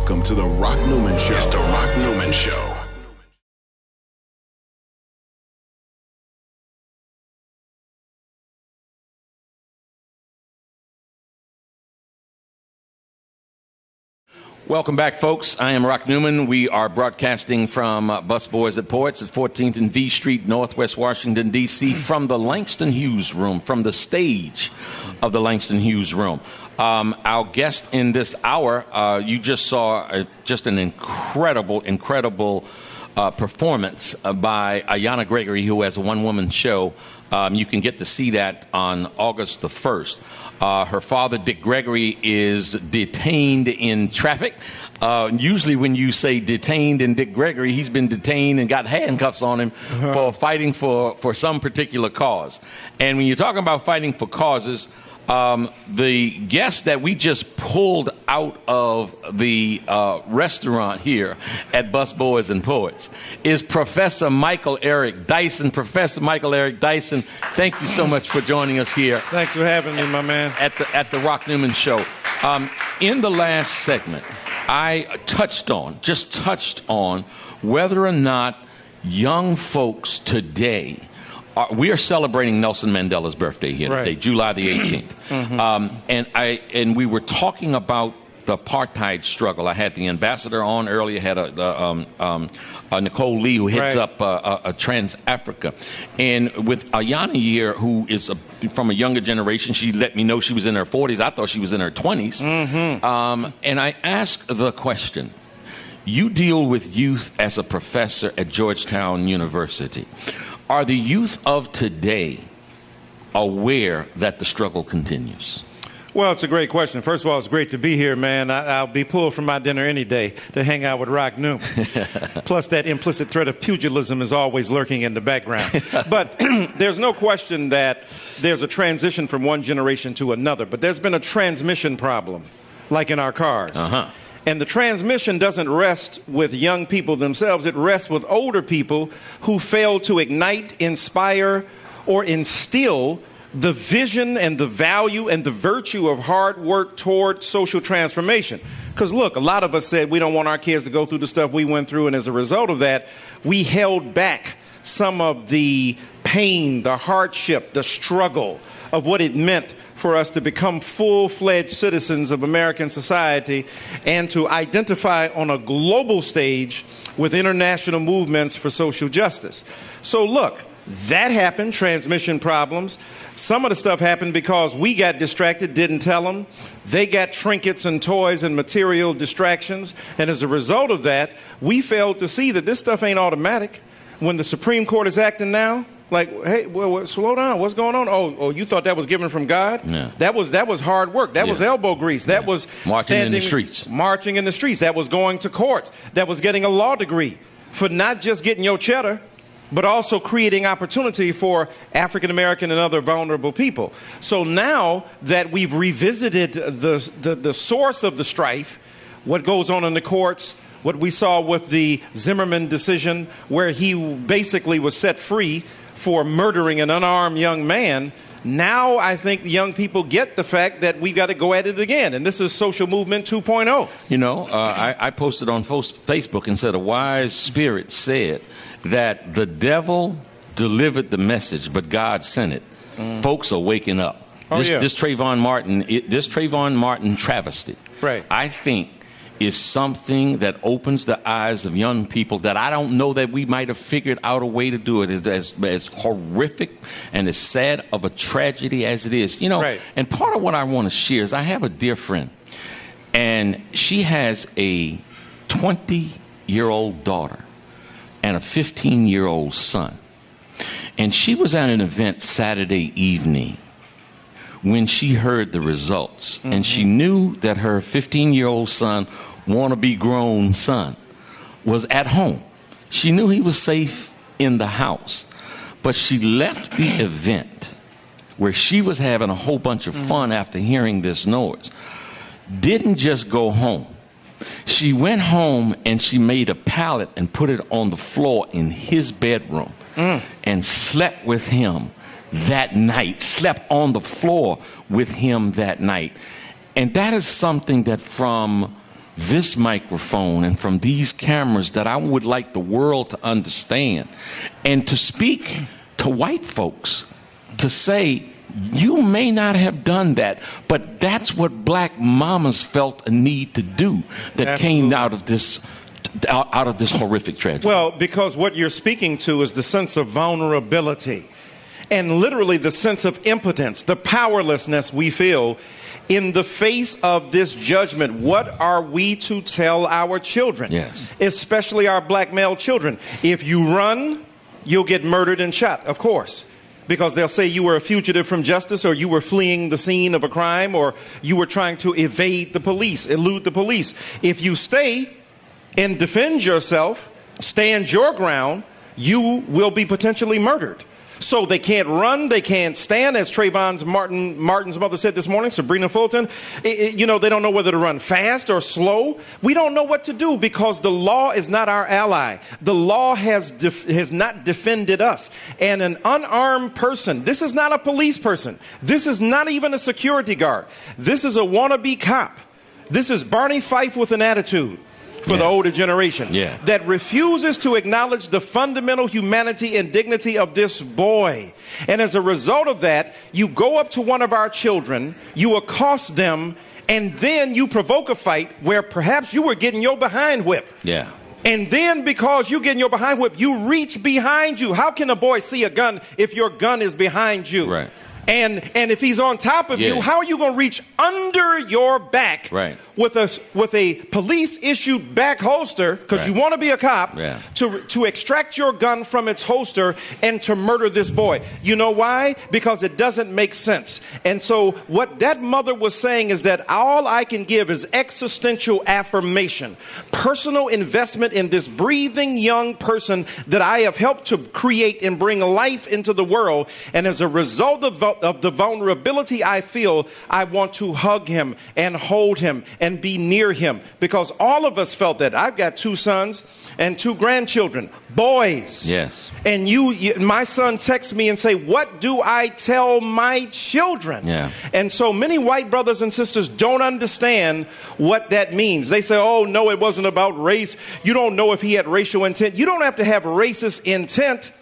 Welcome to the Rock Newman Show. It's the Rock Newman Show. Welcome back, folks. I am Rock Newman. We are broadcasting from Busboys at Poets at 14th and V Street, Northwest Washington, D.C., from the Langston Hughes Room, from the stage of the Langston Hughes Room. Our guest in this hour, you just saw just an incredible performance by Ayanna Gregory, who has a one-woman show. You can get to see that on August the 1st. Her father, Dick Gregory, is detained in traffic. Usually when you say detained in Dick Gregory, he's been detained and got handcuffs on him for fighting for some particular cause. And when you're talking about fighting for causes, the guest that we just pulled out of the restaurant here at Busboys and Poets is Professor Michael Eric Dyson. Professor Michael Eric Dyson, thank you so much for joining us here. Thanks for having me, my man. At the Rock Newman Show. In the last segment, I touched on whether or not young folks today we are celebrating Nelson Mandela's birthday here today, July the 18th. And we were talking about the apartheid struggle. I had the ambassador on earlier, had Nicole Lee, who heads up Trans Africa. And with Ayanna here, who is from a younger generation, she let me know she was in her 40s. I thought she was in her 20s. And I asked the question, you deal with youth as a professor at Georgetown University. Are the youth of today aware that the struggle continues? Well, it's a great question. First of all, it's great to be here, man. I'll be pulled from my dinner any day to hang out with Rock Newman. Plus, that implicit threat of pugilism is always lurking in the background. But there's no question that there's a transition from one generation to another. But there's been a transmission problem, like in our cars. And the transmission doesn't rest with young people themselves. It rests with older people who fail to ignite, inspire, or instill the vision and the value and the virtue of hard work toward social transformation. Because look, a lot of us said we don't want our kids to go through the stuff we went through, and as a result of that, we held back some of the pain, the hardship, the struggle of what it meant for us to become full-fledged citizens of American society and to identify on a global stage with international movements for social justice. So look, that happened, transmission problems. Some of the stuff happened because we got distracted, didn't tell them. They got trinkets and toys and material distractions. And as a result of that, we failed to see that this stuff ain't automatic. When the Supreme Court is acting now, like, hey, well, slow down. What's going on? Oh, you thought that was given from God? Yeah. That was hard work. That was elbow grease. That was marching in the streets. Marching in the streets. That was going to court. That was getting a law degree for not just getting your cheddar, but also creating opportunity for African American and other vulnerable people. So now that we've revisited the source of the strife, what goes on in the courts, what we saw with the Zimmerman decision, where he basically was set free for murdering an unarmed young man, now I think young people get the fact that we got to go at it again. And this is social movement 2.0. You know, I posted on Facebook and said a wise spirit said that the devil delivered the message, but God sent it. Folks are waking up. This Trayvon Martin travesty, I think, is something that opens the eyes of young people that I don't know that we might have figured out a way to do it. As horrific and as sad of a tragedy as it is. You know, and part of what I want to share is I have a dear friend, and she has a 20-year-old daughter and a 15-year-old son. And she was at an event Saturday evening when she heard the results. And she knew that her 15-year-old son, wannabe grown son, was at home. She knew he was safe in the house. But she left the event where she was having a whole bunch of fun after hearing this noise. Didn't just go home. She went home and she made a pallet and put it on the floor in his bedroom and slept with him that night, slept on the floor with him that night. And that is something that from this microphone and from these cameras that I would like the world to understand, and to speak to white folks, to say, you may not have done that, but that's what black mamas felt a need to do that Absolutely. came out of this horrific tragedy. Well, because what you're speaking to is the sense of vulnerability and literally the sense of impotence, the powerlessness we feel in the face of this judgment. What are we to tell our children? Yes. Especially our black male children. If you run, you'll get murdered and shot, of course. Because they'll say you were a fugitive from justice, or you were fleeing the scene of a crime, or you were trying to evade the police, elude the police. If you stay and defend yourself, stand your ground, you will be potentially murdered. So they can't run, they can't stand, as Trayvon Martin's mother said this morning, Sabrina Fulton. They don't know whether to run fast or slow. We don't know what to do because the law is not our ally. The law has not defended us. And an unarmed person, this is not a police person. This is not even a security guard. This is a wannabe cop. This is Barney Fife with an attitude. For the older generation, that refuses to acknowledge the fundamental humanity and dignity of this boy. And as a result of that, you go up to one of our children, you accost them, and then you provoke a fight where perhaps you were getting your behind whipped. Yeah. And then because you getting your behind whipped, you reach behind you. How can a boy see a gun if your gun is behind you? Right. And if he's on top of you, how are you going to reach under your back with a police issued back holster, because you want to be a cop, to extract your gun from its holster and to murder this boy? You know why? Because it doesn't make sense. And so what that mother was saying is that all I can give is existential affirmation, personal investment in this breathing young person that I have helped to create and bring life into the world. And as a result of the vulnerability I feel, I want to hug him and hold him and be near him, because all of us felt that. I've got 2 sons and 2 grandchildren, boys. Yes. And my son texts me and say, what do I tell my children? Yeah. And so many white brothers and sisters don't understand what that means. They say, oh, no, it wasn't about race. You don't know if he had racial intent. You don't have to have racist intent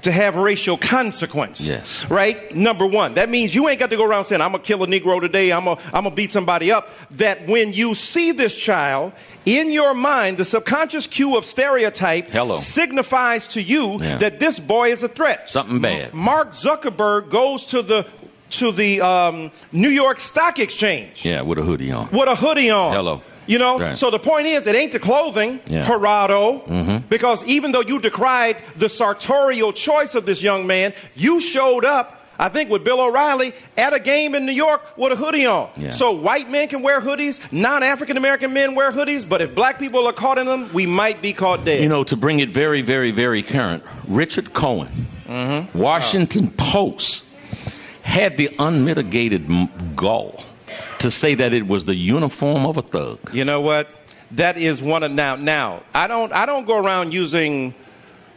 to have racial consequence. Yes. Right? Number one, that means you ain't got to go around saying, I'm going to kill a Negro today, I'm going to beat somebody up. That when you see this child, in your mind, the subconscious cue of stereotype signifies to you that this boy is a threat. Something bad. Mark Zuckerberg goes to the New York Stock Exchange. Yeah, with a hoodie on. With a hoodie on. Hello. You know, so the point is, it ain't the clothing, Gerardo, because even though you decried the sartorial choice of this young man, you showed up, I think with Bill O'Reilly, at a game in New York with a hoodie on. Yeah. So white men can wear hoodies, non-African American men wear hoodies, but if black people are caught in them, we might be caught dead. You know, to bring it very, very, very current, Richard Cohen, Washington Post, had the unmitigated gall to say that it was the uniform of a thug. You know what? That is one of now. I don't go around using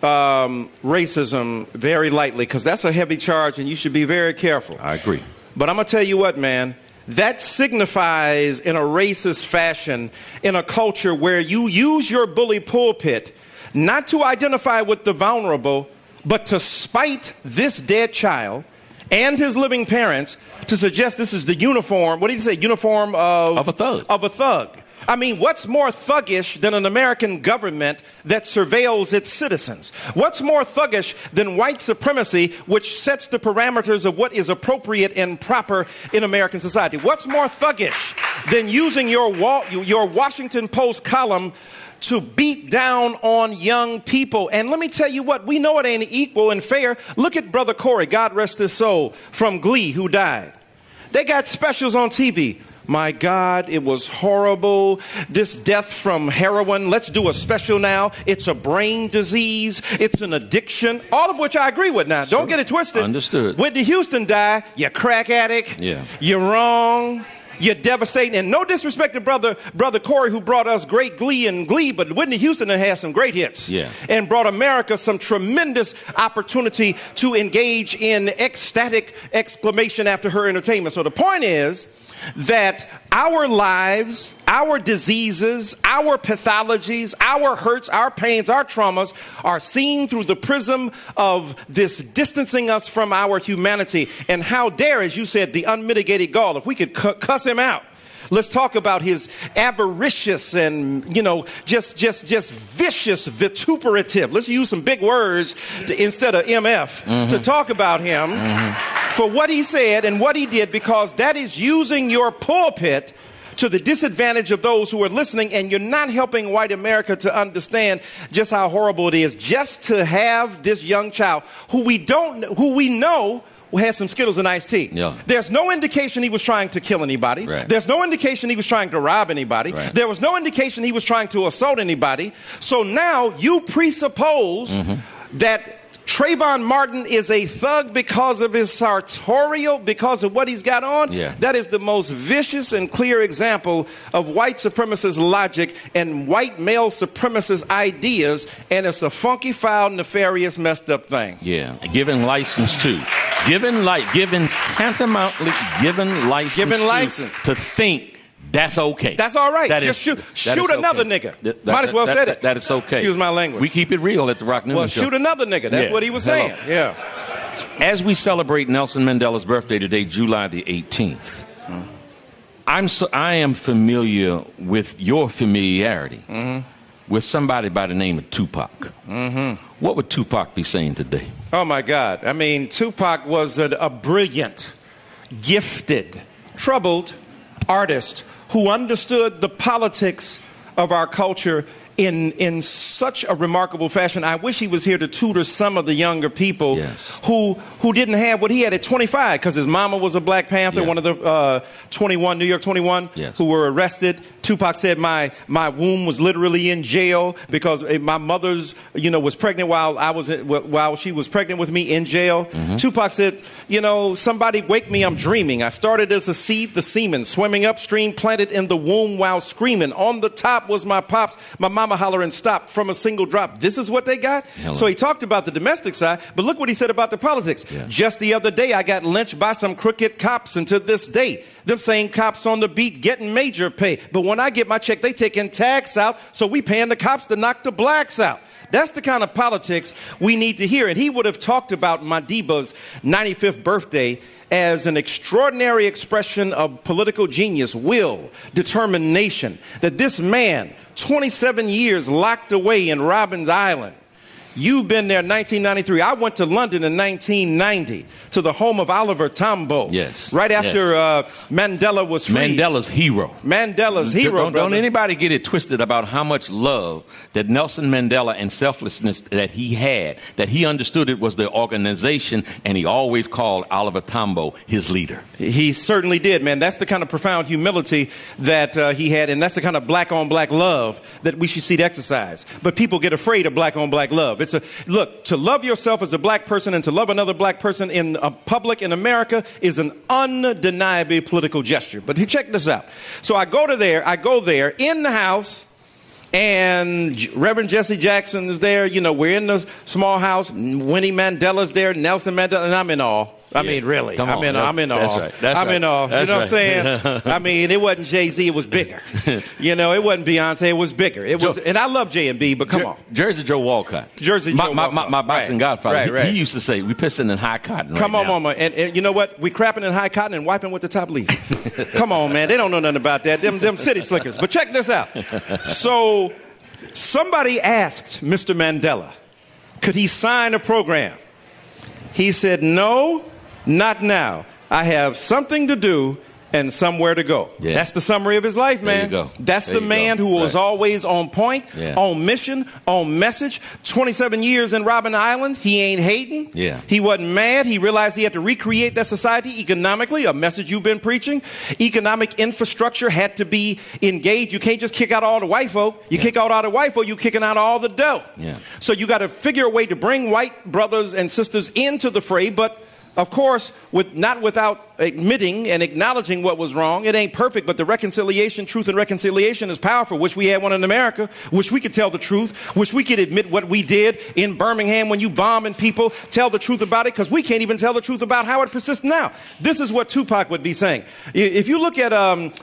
racism very lightly, because that's a heavy charge, and you should be very careful. I agree. But I'm gonna tell you what, man. That signifies in a racist fashion in a culture where you use your bully pulpit not to identify with the vulnerable, but to spite this dead child and his living parents, to suggest this is the uniform, what did he say, uniform of a thug. Of a thug. I mean, what's more thuggish than an American government that surveils its citizens? What's more thuggish than white supremacy, which sets the parameters of what is appropriate and proper in American society? What's more thuggish than using your Washington Post column to beat down on young people? And let me tell you what, we know it ain't equal and fair. Look at Brother Corey, God rest his soul, from Glee, who died. They got specials on TV. My God, it was horrible. This death from heroin. Let's do a special now. It's a brain disease. It's an addiction. All of which I agree with now. Don't get it twisted. Understood. Whitney Houston died. You crack addict. Yeah. You're wrong. You're devastating. And no disrespect to brother Corey, who brought us great Glee and Glee, but Whitney Houston had some great hits. Yeah. And brought America some tremendous opportunity to engage in ecstatic exclamation after her entertainment. So the point is that our lives, our diseases, our pathologies, our hurts, our pains, our traumas are seen through the prism of this distancing us from our humanity. And how dare, as you said, the unmitigated gall, if we could cuss him out. Let's talk about his avaricious and, just vicious, vituperative. Let's use some big words instead of MF to talk about him for what he said and what he did, because that is using your pulpit to the disadvantage of those who are listening, and you're not helping white America to understand just how horrible it is just to have this young child who we know had some Skittles and iced tea. Yeah. There's no indication he was trying to kill anybody. Right. There's no indication he was trying to rob anybody. Right. There was no indication he was trying to assault anybody. So now you presuppose that Trayvon Martin is a thug because of his sartorial, because of what he's got on. Yeah. That is the most vicious and clear example of white supremacist logic and white male supremacist ideas, and it's a funky, foul, nefarious, messed up thing. Yeah, given license to. Given tantamountlly given license to think that's okay. That's all right. That Just is, shoot another nigga. Might as well say it. That is okay. Excuse my language. We keep it real at the Rock Newman Show. Well, shoot another nigga. That's what he was saying. Yeah. As we celebrate Nelson Mandela's birthday today, July the 18th, I am familiar with your familiarity with somebody by the name of Tupac. What would Tupac be saying today? Oh, my God. I mean, Tupac was a brilliant, gifted, troubled artist who understood the politics of our culture in such a remarkable fashion. I wish he was here to tutor some of the younger people who didn't have what he had at 25, because his mama was a Black Panther, one of the 21, New York 21, who were arrested. Tupac said my womb was literally in jail because my mother's, was pregnant while she was pregnant with me in jail. Tupac said, somebody wake me, I'm dreaming. I started as a seed, the semen, swimming upstream, planted in the womb while screaming. On the top was my pops, my mama hollering, stop from a single drop. This is what they got? Hello. So he talked about the domestic side, but look what he said about the politics. Just the other day, I got lynched by some crooked cops, and to this day, them same cops on the beat getting major pay. But when I get my check, they taking tax out, so we paying the cops to knock the blacks out. That's the kind of politics we need to hear. And he would have talked about Madiba's 95th birthday as an extraordinary expression of political genius, will, determination, that this man, 27 years locked away in Robben Island. You've been there in 1993. I went to London in 1990 to the home of Oliver Tambo. Yes. Right after Mandela was free. Mandela's hero. Mandela's hero, don't anybody get it twisted about how much love that Nelson Mandela and selflessness that he had, that he understood it was the organization, and he always called Oliver Tambo his leader. He certainly did, man. That's the kind of profound humility that he had, and that's the kind of black-on-black love that we should see to exercise. But people get afraid of black-on-black love. Look, to love yourself as a black person and to love another black person in public in America is an undeniably political gesture. But check this out. So I go there in the house, and Reverend Jesse Jackson is there. We're in the small house. Winnie Mandela's there, Nelson Mandela, and I'm in awe. I mean, really. I'm in awe. That's right. I'm in awe. You know what I'm saying? I mean, it wasn't Jay-Z, it was bigger. It wasn't Beyonce, it was bigger. It was, and I love J&B, but come on. Jersey Joe Walcott. My boxing godfather. He used to say, we pissing in high cotton Come on, mama. And you know what? We crapping in high cotton and wiping with the top leaf. Come on, man. They don't know nothing about that. Them city slickers. But check this out. So somebody asked Mr. Mandela, could he sign a program? He said, no. Not now. I have something to do and somewhere to go. Yeah. That's the summary of his life, man. There you go. That's the man who was always on point, on mission, on message. 27 years in Robben Island. He ain't hating. Yeah. He wasn't mad. He realized he had to recreate that society economically, a message you've been preaching. Economic infrastructure had to be engaged. You can't just kick out all the white folk. You kick out all the white folk, you kicking out all the dough. Yeah. So you got to figure a way to bring white brothers and sisters into the fray, but of course, not without admitting and acknowledging what was wrong. It ain't perfect, but the reconciliation, truth and reconciliation is powerful. Wish we had one in America. Wish we could tell the truth. Wish we could admit what we did in Birmingham when you bombing people. Tell the truth about it, because we can't even tell the truth about how it persists now. This is what Tupac would be saying. If you look at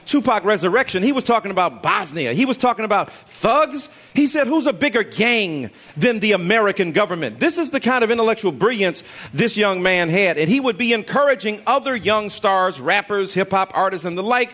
Tupac Resurrection, he was talking about Bosnia. He was talking about thugs. He said, who's a bigger gang than the American government? This is the kind of intellectual brilliance this young man had. And he would be encouraging other young stars, rappers, hip-hop artists, and the like,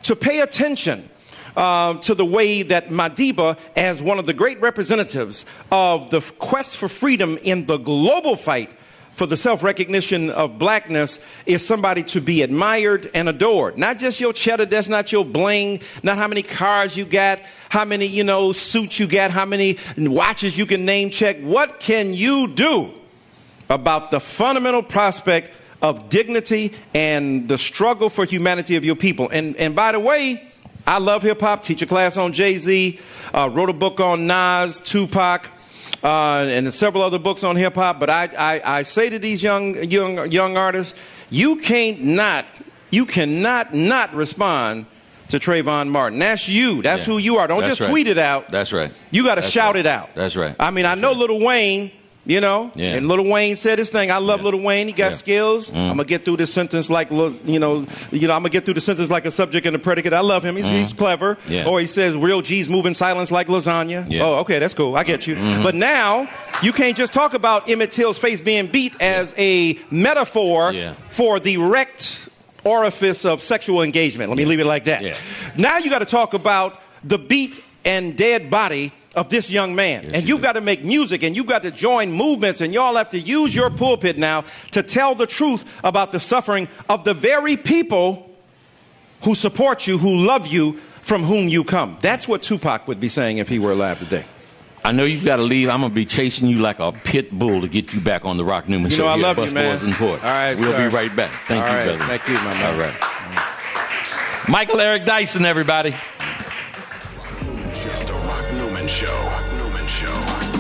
to pay attention to the way that Madiba, as one of the great representatives of the quest for freedom in the global fight for the self-recognition of blackness, is somebody to be admired and adored. Not just your cheddar, that's not your bling, not how many cars you got, how many, suits you got, how many watches you can name check. What can you do about the fundamental prospect of dignity and the struggle for humanity of your people? And by the way, I love hip-hop, teach a class on Jay-Z, wrote a book on Nas, Tupac, and several other books on hip-hop. But I say to these young artists, you cannot not respond to Trayvon Martin. That's you. That's who you are. Don't just tweet it out. That's right. You got to shout it out. That's right. I mean, I know Lil Wayne, and Lil Wayne said his thing. I love Lil Wayne. He got skills. I'm gonna get through this sentence like, I'm gonna get through the sentence like a subject and a predicate. I love him. He's clever. Or he says real G's move in silence like lasagna. Oh, okay, that's cool. I get you. But now you can't just talk about Emmett Till's face being beat as a metaphor for the wrecked orifice of sexual engagement. Let me leave it like that. Now you got to talk about the beat and dead body of this young man. And you've got to make music, and you've got to join movements, and y'all have to use your pulpit now to tell the truth about the suffering of the very people who support you, who love you, from whom you come. That's what Tupac would be saying if he were alive today. I know you've got to leave. I'm going to be chasing you like a pit bull to get you back on the Rock Newman Show. I love you, man. Boys and Port. All right, we'll be right back. Thank you, brother. Thank you, my man. All right. Michael Eric Dyson, everybody. Rock Newman Show. Rock Newman Show. Rock Newman Show.